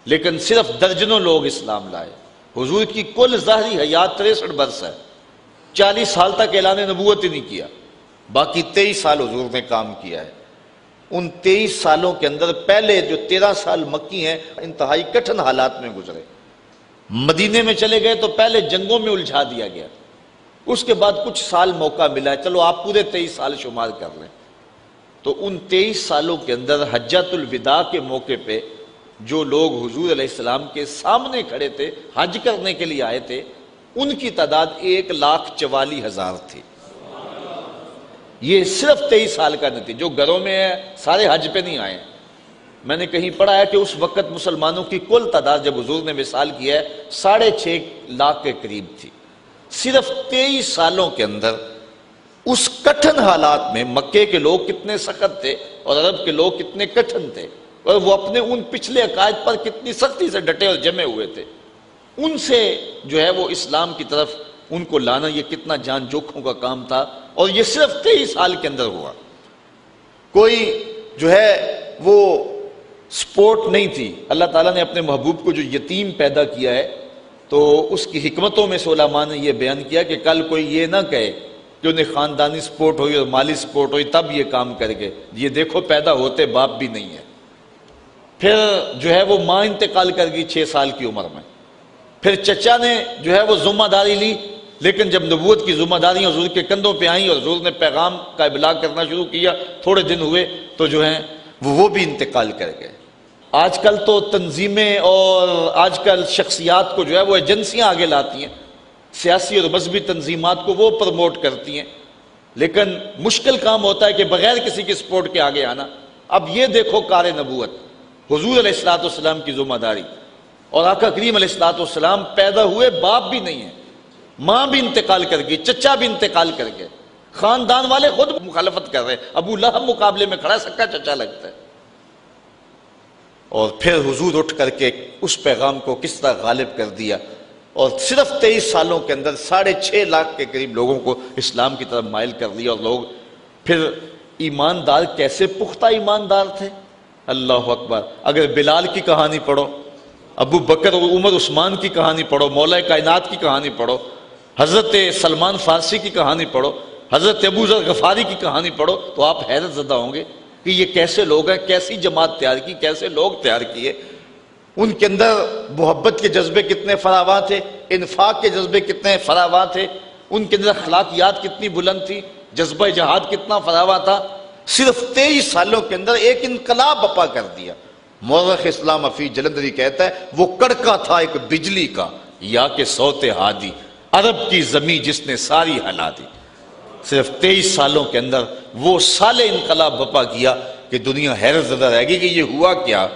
لیکن صرف درجنوں لوگ اسلام لائے۔ حضور کی کل ظاہری حیات 63 برس ہے، 40 سال تک اعلان نبوت ہی نہیں کیا، باقی 23 سال حضور نے کام کیا ہے۔ ان 23 سالوں کے اندر پہلے جو 13 سال مکی ہیں انتہائی کٹھن حالات میں گزرے۔ مدینے میں چلے گئے تو پہلے جنگوں میں الجھا دیا گیا، اس کے بعد کچھ سال موقع ملا ہے، چلو آپ پورے 23 سال شمار کر لیں۔ تو ان 23 سالوں کے اندر حجۃ الوداع کے موقع پہ جو لوگ حضور علیہ السلام کے سامنے کھڑے تھے، حج کرنے کے لیے آئے تھے، ان کی تعداد 1,44,000 تھی۔ یہ صرف 23 سال کا نتیجہ، جو گھروں میں ہے سارے حج پہ نہیں آئے۔ میں نے کہیں پڑھا ہے کہ اس وقت مسلمانوں کی کل تعداد جب حضور نے وصال کیا ہے 6.5 لاکھ کے قریب تھی۔ صرف 23 سالوں کے اندر اس کٹھن حالات میں مکے کے لوگ کتنے سخت تھے اور عرب کے لوگ کتنے کٹھن تھے، اور وہ اپنے ان پچھلے عقائد پر کتنی سختی سے ڈٹے اور جمے ہوئے تھے، ان سے جو ہے وہ اسلام کی طرف ان کو لانا یہ کتنا جان جوکھوں کا کام تھا، اور یہ صرف 23 سال کے اندر ہوا۔ کوئی جو ہے وہ سپورٹ نہیں تھی۔ اللہ تعالیٰ نے اپنے محبوب کو جو یتیم پیدا کیا ہے تو اس کی حکمتوں میں سے علماء نے یہ بیان کیا کہ کل کوئی یہ نہ کہے کہ انہیں خاندانی سپورٹ ہوئی اور مالی سپورٹ ہوئی تب یہ کام کر گئے، یہ دیکھو پیدا ہوتے باپ بھی نہیں ہے۔ پھر جو ہے وہ ماں انتقال کر گئی 6 سال کی عمر میں، پھر چچا نے جو ہے وہ ذمہ داری لی، لیکن جب نبوت کی ذمہ داریاں حضور کے کندھوں پہ آئیں اور حضور نے پیغام کا ابلاغ کرنا شروع کیا، تھوڑے دن ہوئے تو جو ہیں وہ بھی انتقال کر گئے۔ آج کل تو تنظیمیں اور آج کل شخصیات کو جو ہے وہ ایجنسیاں آگے لاتی ہیں، سیاسی اور مذہبی تنظیمات کو وہ پروموٹ کرتی ہیں، لیکن مشکل کام ہوتا ہے کہ بغیر کسی کی سپورٹ کے آگے آنا۔ اب یہ دیکھو کار نبوت، حضور علیہ السلام کی ذمہ داری، اور آقا کریم علیہ السلام پیدا ہوئے باپ بھی نہیں ہے، ماں بھی انتقال کر گئی، چچا بھی انتقال کر گئے، خاندان والے خود مخالفت کر رہے ہیں، ابو لہب مقابلے میں کھڑا سکا چچا لگتا ہے، اور پھر حضور اٹھ کر کے اس پیغام کو کس طرح غالب کر دیا، اور صرف 23 سالوں کے اندر 6.5 لاکھ کے قریب لوگوں کو اسلام کی طرف مائل کر دیا، اور لوگ پھر ایماندار کیسے پختہ ایماندار تھے، اللہ اکبر۔ اگر بلال کی کہانی پڑھو، ابو بکر اور عمر عثمان کی کہانی پڑھو، مولا کائنات کی کہانی پڑھو، حضرت سلمان فارسی کی کہانی پڑھو، حضرت ابو ذر غفاری کی کہانی پڑھو، تو آپ حیرت زدہ ہوں گے کہ یہ کیسے لوگ ہیں، کیسی جماعت تیار کی، کیسے لوگ تیار کیے۔ ان کے اندر محبت کے جذبے کتنے فراواں تھے، انفاق کے جذبے کتنے فراواں تھے، ان کے اندر اخلاقیات کتنی بلند تھی، جذبہ جہاد کتنا فراواں تھا۔ صرف 23 سالوں کے اندر ایک انقلاب بپا کر دیا۔ مورخ اسلام حفیظ جلندری کہتا ہے وہ کڑکا تھا ایک بجلی کا، یا کہ صوت ہادی، عرب کی زمین جس نے ساری ہلا دی۔ صرف 23 سالوں کے اندر وہ سال انقلاب بپا کیا کہ دنیا حیرت زدہ رہ گئی کہ یہ ہوا کیا۔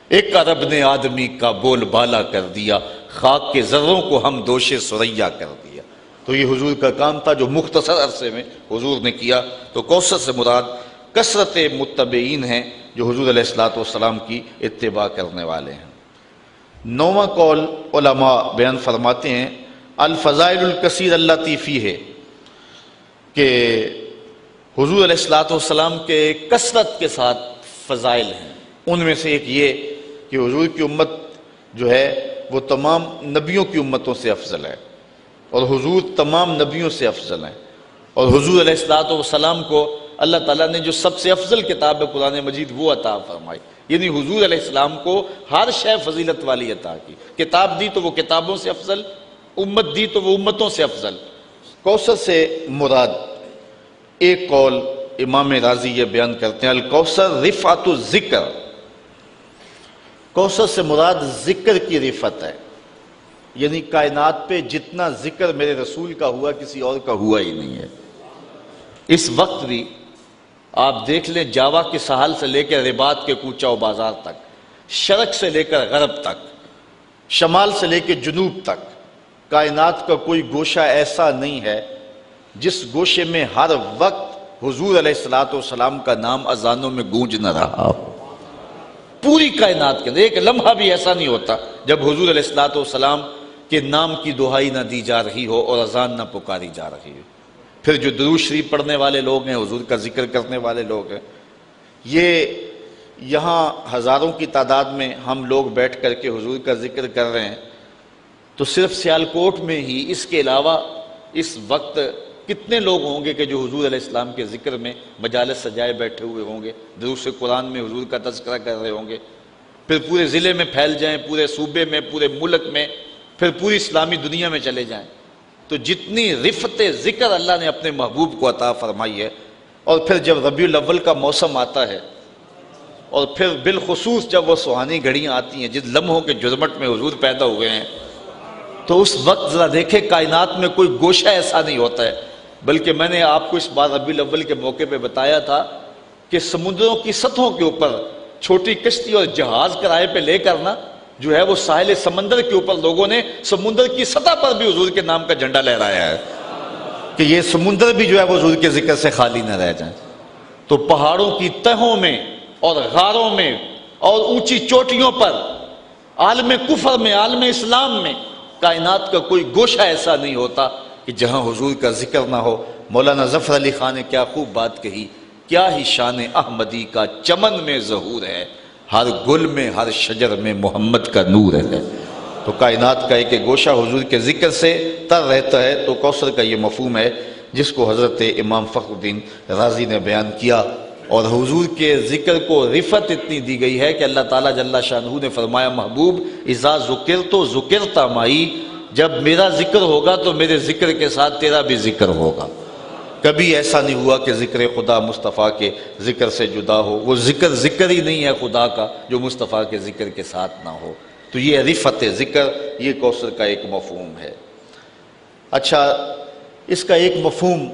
ایک عرب نے آدمی کا بول بالا کر دیا، خاک کے ذروں کو ہم دوش سریا کر دیا۔ تو یہ حضور کا کام تھا جو مختصر عرصے میں حضور نے کیا۔ تو کوثر سے مراد کثرت متبعین ہیں جو حضور علیہ السلام کی اتباع کرنے والے ہیں۔ 9واں قول علماء بیان فرماتے ہیں الفضائل الکثیر اللاتی فیہ، کہ حضور علیہ السلام کے کثرت کے ساتھ فضائل ہیں۔ ان میں سے ایک یہ کہ حضور کی امت جو ہے وہ تمام نبیوں کی امتوں سے افضل ہے، اور حضور تمام نبیوں سے افضل ہیں، اور حضور علیہ السلام کو اللہ تعالیٰ نے جو سب سے افضل کتاب ہے قرآن مجید وہ عطا فرمائی، یعنی حضور علیہ السلام کو ہر شے فضیلت والی عطا کی۔ کتاب دی تو وہ کتابوں سے افضل، امت دی تو وہ امتوں سے افضل۔ کوثر سے مراد ایک قول امام رازی یہ بیان کرتے ہیں الکوثر رفعت الذکر، کوثر سے مراد ذکر کی رفعت ہے، یعنی کائنات پہ جتنا ذکر میرے رسول کا ہوا کسی اور کا ہوا ہی نہیں ہے۔ اس وقت بھی آپ دیکھ لیں جاوا کے ساحل سے لے کے رباط کے کوچہ و بازار تک، شرق سے لے کر غرب تک، شمال سے لے کے جنوب تک، کائنات کا کوئی گوشہ ایسا نہیں ہے جس گوشے میں ہر وقت حضور علیہ الصلوۃ والسلام کا نام اذانوں میں گونج نہ رہا ہو۔ پوری کائنات کے اندر ایک لمحہ بھی ایسا نہیں ہوتا جب حضور علیہ الصلوۃ والسلام کے نام کی دہائی نہ دی جا رہی ہو اور اذان نہ پکاری جا رہی ہو۔ پھر جو درود شریف پڑھنے والے لوگ ہیں، حضور کا ذکر کرنے والے لوگ ہیں، یہ یہاں ہزاروں کی تعداد میں ہم لوگ بیٹھ کر کے حضور کا ذکر کر رہے ہیں، تو صرف سیالکوٹ میں ہی اس کے علاوہ اس وقت کتنے لوگ ہوں گے کہ جو حضور علیہ السلام کے ذکر میں مجالس سجائے بیٹھے ہوئے ہوں گے، دروس قرآن میں حضور کا تذکرہ کر رہے ہوں گے۔ پھر پورے ضلع میں پھیل جائیں، پورے صوبے میں، پورے ملک میں، پھر پوری اسلامی دنیا میں چلے جائیں، تو جتنی رفت ذکر اللہ نے اپنے محبوب کو عطا فرمائی ہے، اور پھر جب ربیع الاول کا موسم آتا ہے، اور پھر بالخصوص جب وہ سہانی گھڑیاں آتی ہیں جس لمحوں کے جرمٹ میں حضور پیدا ہوئے ہیں، تو اس وقت ذرا دیکھیں کائنات میں کوئی گوشہ ایسا نہیں ہوتا ہے۔ بلکہ میں نے آپ کو اس بار ربیع الاول کے موقع پہ بتایا تھا کہ سمندروں کی سطحوں کے اوپر چھوٹی کشتی اور جہاز کرائے پہ لے کر نا جو ہے وہ ساحل سمندر کے اوپر لوگوں نے سمندر کی سطح پر بھی حضور کے نام کا جھنڈا لہرایا ہے کہ یہ سمندر بھی جو ہے وہ حضور کے ذکر سے خالی نہ رہ جائیں۔ تو پہاڑوں کی تہوں میں اور غاروں میں اور اونچی چوٹیوں پر، عالم کفر میں، عالم اسلام میں، کائنات کا کوئی گوشہ ایسا نہیں ہوتا کہ جہاں حضور کا ذکر نہ ہو۔ مولانا ظفر علی خان نے کیا خوب بات کہی، کیا ہی شان احمدی کا چمن میں ظہور ہے، ہر گل میں ہر شجر میں محمد کا نور ہے۔ تو کائنات کا ایک گوشہ حضور کے ذکر سے تر رہتا ہے۔ تو کوثر کا یہ مفہوم ہے جس کو حضرت امام فخر الدین رازی نے بیان کیا، اور حضور کے ذکر کو رفت اتنی دی گئی ہے کہ اللہ تعالیٰ جل شانہ نے فرمایا، محبوب اذا ذکرت ذکرت معی، جب میرا ذکر ہوگا تو میرے ذکر کے ساتھ تیرا بھی ذکر ہوگا۔ کبھی ایسا نہیں ہوا کہ ذکر خدا مصطفیٰ کے ذکر سے جدا ہو، وہ ذکر ذکر ہی نہیں ہے خدا کا جو مصطفیٰ کے ذکر کے ساتھ نہ ہو۔ تو یہ رفت ذکر، یہ کوثر کا ایک مفہوم ہے۔ اچھا، اس کا ایک مفہوم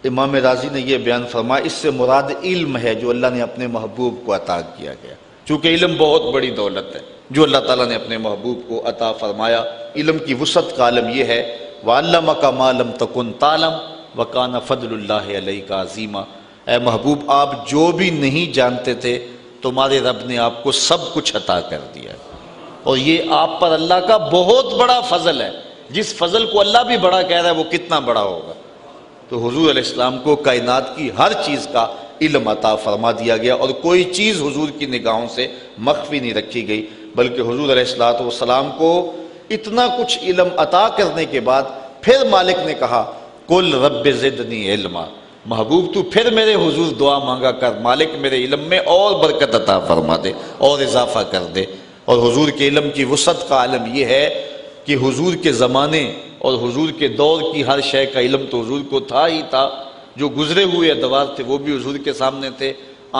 امام رازی نے یہ بیان فرمایا، اس سے مراد علم ہے جو اللہ نے اپنے محبوب کو عطا کیا گیا، چونکہ علم بہت بڑی دولت ہے جو اللہ تعالیٰ نے اپنے محبوب کو عطا فرمایا۔ علم کی وسعت کا عالم یہ ہے، وَعَلَّمَكَ مَا لَمْ تَكُنْ تَعْلَمْ وَكَانَ فَضْلُ اللَّهِ عَلَيْكَ عَظِيمًا۔ اے محبوب، آپ جو بھی نہیں جانتے تھے تمہارے رب نے آپ کو سب کچھ عطا کر دیا، اور یہ آپ پر اللہ کا بہت بڑا فضل ہے۔ جس فضل کو اللہ بھی بڑا کہہ رہا ہے وہ کتنا بڑا ہوگا۔ تو حضور علیہ السلام کو کائنات کی ہر چیز کا علم عطا فرما دیا گیا، اور کوئی چیز حضور کی نگاہوں سے مخفی نہیں رکھی گئی، بلکہ حضور علیہ السلام کو اتنا کچھ علم عطا کرنے کے بعد پھر مالک نے کہا، قُلْ رَبِّ زِدْنِي عِلْمًا، محبوب تو پھر میرے حضور دعا مانگا کر، مالک میرے علم میں اور برکت عطا فرما دے اور اضافہ کر دے۔ اور حضور کے علم کی وسعت کا عالم یہ ہے کہ حضور کے زمانے اور حضور کے دور کی ہر شے کا علم تو حضور کو تھا ہی تھا، جو گزرے ہوئے ادوار تھے وہ بھی حضور کے سامنے تھے،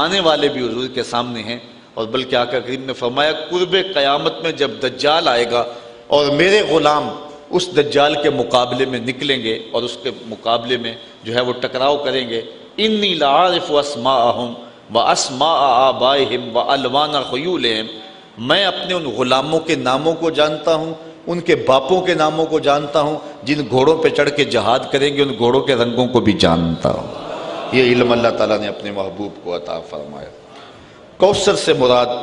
آنے والے بھی حضور کے سامنے ہیں۔ اور بلکہ آقا کریم نے فرمایا، قرب قیامت میں جب دجال آئے گا اور میرے غلام اس دجال کے مقابلے میں نکلیں گے اور اس کے مقابلے میں جو ہے وہ ٹکراؤ کریں گے، انی لعارف اسماءہم واسماء آبائہم والوان خیولہم، میں اپنے ان غلاموں کے ناموں کو جانتا ہوں، ان کے باپوں کے ناموں کو جانتا ہوں، جن گھوڑوں پہ چڑھ کے جہاد کریں گے ان گھوڑوں کے رنگوں کو بھی جانتا ہوں۔ یہ علم اللہ تعالیٰ نے اپنے محبوب کو عطا فرمایا۔ کوثر سے مراد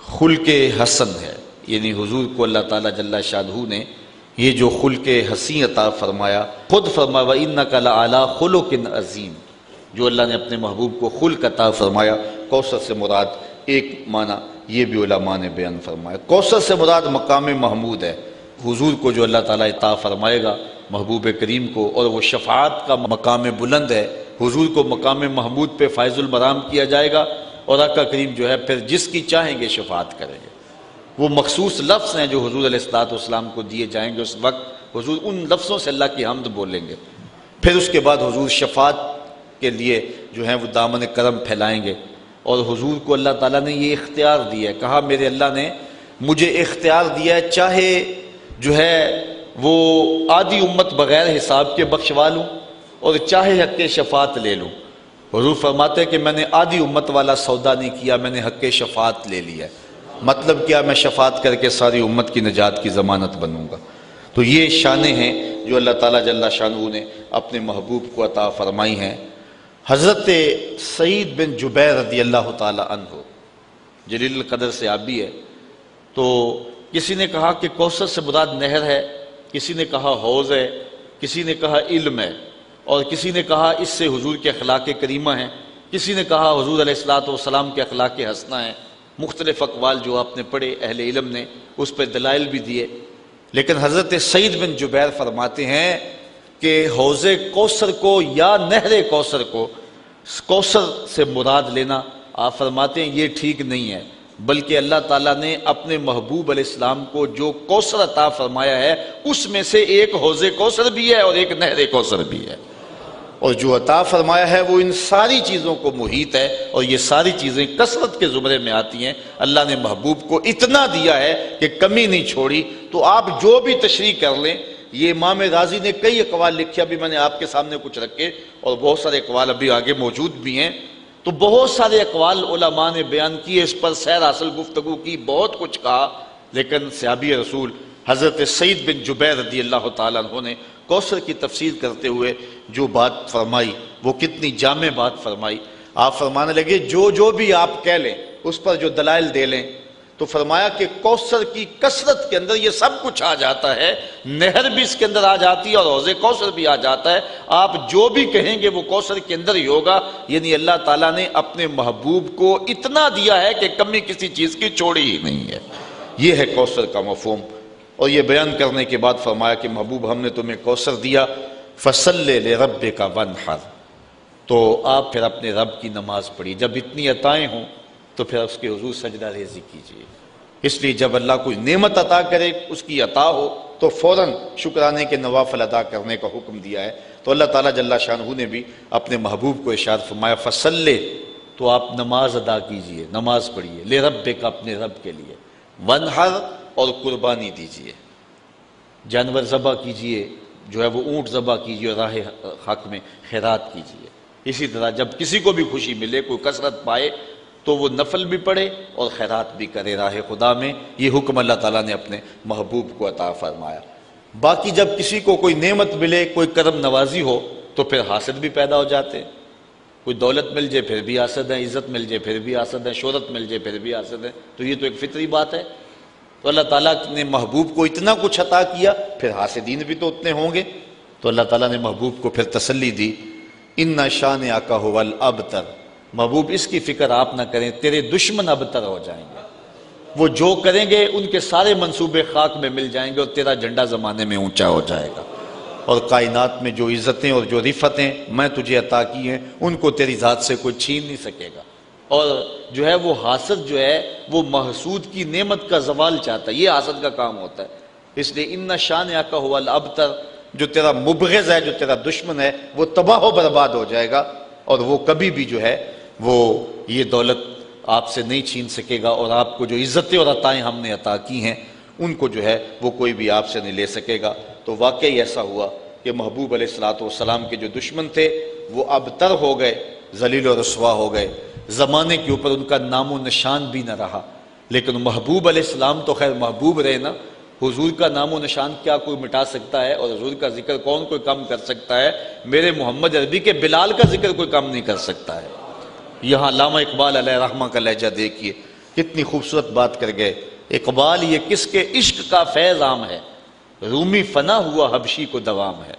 خلق حسن ہے، یعنی حضور کو اللہ تعالیٰ جل شانہ نے یہ جو خلق حسین عطا فرمایا، خود فرمایا وَإِنَّكَ لَعَلَىٰ خُلُقٍ عَظِيمٍ، جو اللہ نے اپنے محبوب کو خلق عطا فرمایا۔ کوثر سے مراد ایک معنی یہ بھی علماء نے بیان فرمایا، کوثر سے مراد مقام محمود ہے، حضور کو جو اللہ تعالیٰ عطا فرمائے گا محبوب کریم کو، اور وہ شفاعت کا مقام بلند ہے، حضور کو مقام محمود پہ فائز المرام کیا جائے گا، اور آقا کریم جو ہے پھر جس کی چاہیں گے شفاعت کریں گے۔ وہ مخصوص لفظ ہیں جو حضور علیہ السلام کو دیے جائیں گے، اس وقت حضور ان لفظوں سے اللہ کی حمد بولیں گے، پھر اس کے بعد حضور شفاعت کے لیے جو ہے وہ دامن کرم پھیلائیں گے۔ اور حضور کو اللہ تعالیٰ نے یہ اختیار دیا ہے، کہا میرے اللہ نے مجھے اختیار دیا ہے، چاہے جو ہے وہ آدھی امت بغیر حساب کے بخشوا لوں اور چاہے حق شفاعت لے لوں۔ حضور فرماتے کہ میں نے آدھی امت والا سودا نہیں کیا، میں نے حق شفاعت لے لیا ہے۔ مطلب کیا؟ میں شفاعت کر کے ساری امت کی نجات کی ضمانت بنوں گا۔ تو یہ شانیں ہیں جو اللہ تعالیٰ جل شانہ نے اپنے محبوب کو عطا فرمائی ہیں۔ حضرت سعید بن جبیر رضی اللہ تعالیٰ عنہ جلیل القدر سے آبی ہے، تو کسی نے کہا کہ کوثر سے مراد نہر ہے، کسی نے کہا حوض ہے، کسی نے کہا علم ہے، اور کسی نے کہا اس سے حضور کے اخلاق کریمہ ہیں، کسی نے کہا حضور علیہ السلام کے اخلاق حسنہ ہیں۔ مختلف اقوال جو آپ نے پڑھے اہل علم نے اس پہ دلائل بھی دیے، لیکن حضرت سعید بن جبیر فرماتے ہیں کہ حوض کوثر کو یا نہر کوثر کو کوثر سے مراد لینا، آپ فرماتے ہیں یہ ٹھیک نہیں ہے، بلکہ اللہ تعالیٰ نے اپنے محبوب علیہ السلام کو جو کوثر عطا فرمایا ہے اس میں سے ایک حوض کوثر بھی ہے اور ایک نہر کوثر بھی ہے، اور جو عطا فرمایا ہے وہ ان ساری چیزوں کو محیط ہے، اور یہ ساری چیزیں کثرت کے زمرے میں آتی ہیں۔ اللہ نے محبوب کو اتنا دیا ہے کہ کمی نہیں چھوڑی، تو آپ جو بھی تشریح کر لیں۔ یہ امام رازی نے کئی اقوال لکھے، ابھی میں نے آپ کے سامنے کچھ رکھے، اور بہت سارے اقوال ابھی آگے موجود بھی ہیں، تو بہت سارے اقوال علماء نے بیان کیے، اس پر سیر حاصل گفتگو کی، بہت کچھ کہا، لیکن صحابی رسول حضرت سعید بن جبیر رضی اللہ تعالیٰ عنہ نے کوثر کی تفسیر کرتے ہوئے جو بات فرمائی وہ کتنی جامع بات فرمائی۔ آپ فرمانے لگے جو بھی آپ کہہ لیں اس پر جو دلائل دے لیں، تو فرمایا کہ کوثر کی کثرت کے اندر یہ سب کچھ آ جاتا ہے، نہر بھی اس کے اندر آ جاتی ہے اور حوض کوثر بھی آ جاتا ہے، آپ جو بھی کہیں گے وہ کوثر کے اندر ہی ہوگا۔ یعنی اللہ تعالیٰ نے اپنے محبوب کو اتنا دیا ہے کہ کمی کسی چیز کی چھوڑی ہی نہیں ہے۔ یہ ہے کوثر کا مفہوم۔ اور یہ بیان کرنے کے بعد فرمایا کہ محبوب ہم نے تمہیں کوثر دیا، فَصَلِّ لِرَبِّكَ وَانْحَرْ، تو آپ پھر اپنے رب کی نماز پڑھی۔ جب اتنی عطائیں ہوں تو پھر اس کے حضور سجدہ ریزی کیجیے۔ اس لیے جب اللہ کوئی نعمت عطا کرے، اس کی عطا ہو، تو فوراً شکرانے کے نوافل ادا کرنے کا حکم دیا ہے۔ تو اللہ تعالیٰ جل شانہ نے بھی اپنے محبوب کو ارشاد فرمایا فَصَلِّ، تو آپ نماز ادا کیجیے، نماز پڑھیے، لِرَبِّكَ، اپنے رب کے لیے، وَانْحَرْ، اور قربانی دیجیے، جانور ذبح کیجیے، جو ہے وہ اونٹ ذبح کیجیے، راہ حق میں خیرات کیجیے۔ اسی طرح جب کسی کو بھی خوشی ملے، کوئی کثرت پائے، تو وہ نفل بھی پڑھے اور خیرات بھی کرے راہ خدا میں۔ یہ حکم اللہ تعالیٰ نے اپنے محبوب کو عطا فرمایا۔ باقی جب کسی کو کوئی نعمت ملے، کوئی کرم نوازی ہو، تو پھر حاسد بھی پیدا ہو جاتے ہیں۔ کوئی دولت مل جائے پھر بھی حاسد ہے، عزت مل جائے پھر بھی حاسد ہے، شہرت مل جائے پھر بھی حاسد ہے۔ تو یہ تو ایک فطری بات ہے۔ تو اللہ تعالیٰ نے محبوب کو اتنا کچھ عطا کیا، پھر حاسدین بھی تو اتنے ہوں گے۔ تو اللہ تعالیٰ نے محبوب کو پھر تسلی دی، اِنَّ شَانِئَکَ هُوَ الْأَبْتَرُ، محبوب اس کی فکر آپ نہ کریں، تیرے دشمن ابتر ہو جائیں گے، وہ جو کریں گے ان کے سارے منصوبے خاک میں مل جائیں گے، اور تیرا جھنڈا زمانے میں اونچا ہو جائے گا، اور کائنات میں جو عزتیں اور جو رفتیں میں تجھے عطا کی ہیں ان کو تیری ذات سے کوئی چھین نہیں سکے گا۔ اور جو ہے وہ حاسد جو ہے وہ محسود کی نعمت کا زوال چاہتا ہے، یہ حاسد کا کام ہوتا ہے۔ اس لیے اِنَّ شَانِئَکَ هُوَ الْأَبْتَرُ، جو تیرا مبغض ہے، جو تیرا دشمن ہے، وہ تباہ و برباد ہو جائے گا، اور وہ کبھی بھی جو ہے وہ یہ دولت آپ سے نہیں چھین سکے گا، اور آپ کو جو عزتیں اور عطائیں ہم نے عطا کی ہیں ان کو جو ہے وہ کوئی بھی آپ سے نہیں لے سکے گا۔ تو واقعی ایسا ہوا کہ محبوب علیہ السلام کے جو دشمن تھے وہ ابتر ہو گئے، ذلیل و رسوا ہو گئے، زمانے کے اوپر ان کا نام و نشان بھی نہ رہا۔ لیکن محبوب علیہ السلام تو خیر محبوب رہے نا، حضور کا نام و نشان کیا کوئی مٹا سکتا ہے، اور حضور کا ذکر کون کوئی کم کر سکتا ہے؟ میرے محمد عربی کے بلال کا ذکر کوئی کم نہیں کر سکتا ہے۔ یہاں علامہ اقبال علیہ رحمہ کا لہجہ دیکھیے، کتنی خوبصورت بات کر گئے۔ اقبال یہ کس کے عشق کا فیض عام ہے، رومی فنا ہوا حبشی کو دوام ہے۔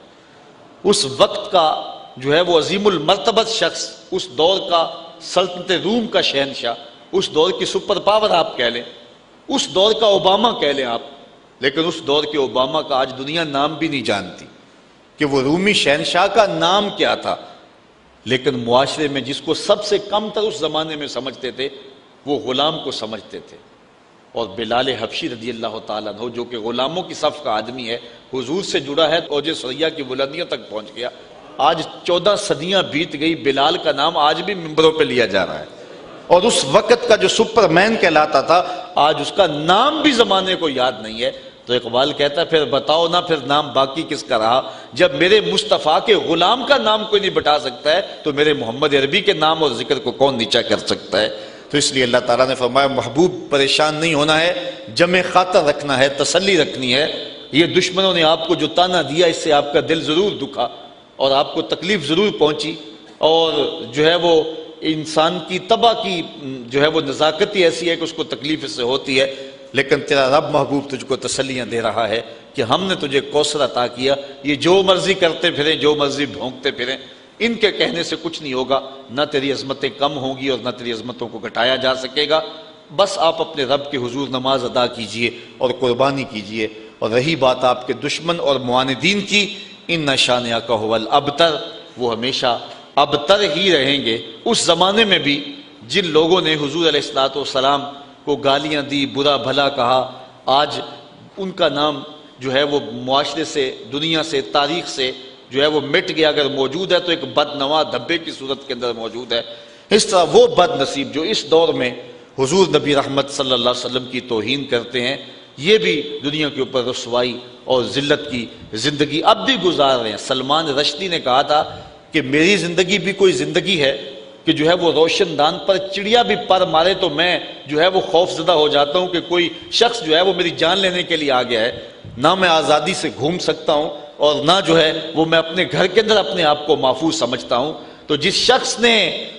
اس وقت کا جو ہے وہ عظیم المرتبت شخص، اس دور کا سلطنت روم کا شہنشاہ، اس دور کی سپر پاور آپ کہہ لیں، اس دور کا اوباما کہہ لیں آپ، لیکن اس دور کے اوباما کا آج دنیا نام بھی نہیں جانتی کہ وہ رومی شہنشاہ کا نام کیا تھا۔ لیکن معاشرے میں جس کو سب سے کم تر اس زمانے میں سمجھتے تھے وہ غلام کو سمجھتے تھے، اور بلال حبشی رضی اللہ تعالیٰ عنہ جو کہ غلاموں کی صف کا آدمی ہے، حضور سے جڑا ہے، اوج ثریا کی بلندیوں تک پہنچ گیا۔ آج 14 صدیاں بیت گئی، بلال کا نام آج بھی ممبروں پہ لیا جا رہا ہے، اور اس وقت کا جو سپر مین کہلاتا تھا آج اس کا نام بھی زمانے کو یاد نہیں ہے۔ تو اقبال کہتا ہے پھر بتاؤ نا، پھر نام باقی کس کا رہا؟ جب میرے مصطفیٰ کے غلام کا نام کوئی نہیں بٹا سکتا ہے تو میرے محمد عربی کے نام اور ذکر کو کون نیچا کر سکتا ہے؟ تو اس لیے اللہ تعالیٰ نے فرمایا محبوب پریشان نہیں ہونا ہے، جمع خاطر رکھنا ہے، تسلی رکھنی ہے، یہ دشمنوں نے آپ کو جو تانا دیا اس سے آپ کا دل ضرور دکھا اور آپ کو تکلیف ضرور پہنچی، اور جو ہے وہ انسان کی طبع کی جو ہے وہ نزاکت ہی ایسی ہے کہ اس کو تکلیف اس سے ہوتی ہے، لیکن تیرا رب محبوب تجھ کو تسلیاں دے رہا ہے کہ ہم نے تجھے کوثر عطا کیا، یہ جو مرضی کرتے پھریں، جو مرضی بھونکتے پھریں، ان کے کہنے سے کچھ نہیں ہوگا، نہ تیری عظمتیں کم ہوں گی اور نہ تیری عظمتوں کو گھٹایا جا سکے گا، بس آپ اپنے رب کے حضور نماز ادا کیجئے اور قربانی کیجئے۔ اور رہی بات آپ کے دشمن اور معاندین کی، ان شانئک ھو الابتر، وہ ہمیشہ ابتر ہی رہیں گے۔ اس زمانے میں بھی جن لوگوں نے حضور علیہ الصلوۃ والسلام کو گالیاں دی، برا بھلا کہا، آج ان کا نام جو ہے وہ معاشرے سے، دنیا سے، تاریخ سے جو ہے وہ مٹ گیا، اگر موجود ہے تو ایک بدنما دھبے کی صورت کے اندر موجود ہے۔ اس طرح وہ بد نصیب جو اس دور میں حضور نبی رحمت صلی اللہ علیہ وسلم کی توہین کرتے ہیں، یہ بھی دنیا کے اوپر رسوائی اور ذلت کی زندگی اب بھی گزار رہے ہیں۔ سلمان رشدی نے کہا تھا کہ میری زندگی بھی کوئی زندگی ہے کہ جو ہے وہ روشن دان پر چڑیا بھی پر مارے تو میں جو ہے وہ خوف زدہ ہو جاتا ہوں کہ کوئی شخص جو ہے وہ میری جان لینے کے لیے آ گیا ہے، نہ میں آزادی سے گھوم سکتا ہوں اور نہ جو ہے وہ میں اپنے گھر کے اندر اپنے آپ کو محفوظ سمجھتا ہوں۔ تو جس شخص نے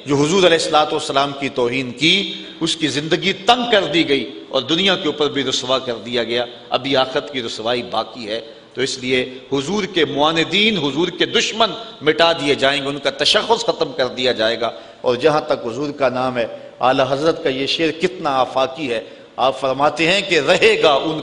جو حضور علیہ الصلوۃ والسلام کی توہین کی، اس کی زندگی تنگ کر دی گئی اور دنیا کے اوپر بھی رسوا کر دیا گیا، ابھی آخرت کی رسوائی باقی ہے۔ تو اس لیے حضور کے معاندین، حضور کے دشمن مٹا دیے جائیں گے، ان کا تشخص ختم کر دیا جائے گا۔ اور جہاں تک حضور کا نام ہے، اعلیٰ حضرت کا یہ شعر کتنا آفاقی ہے، آپ فرماتے ہیں کہ رہے گا ان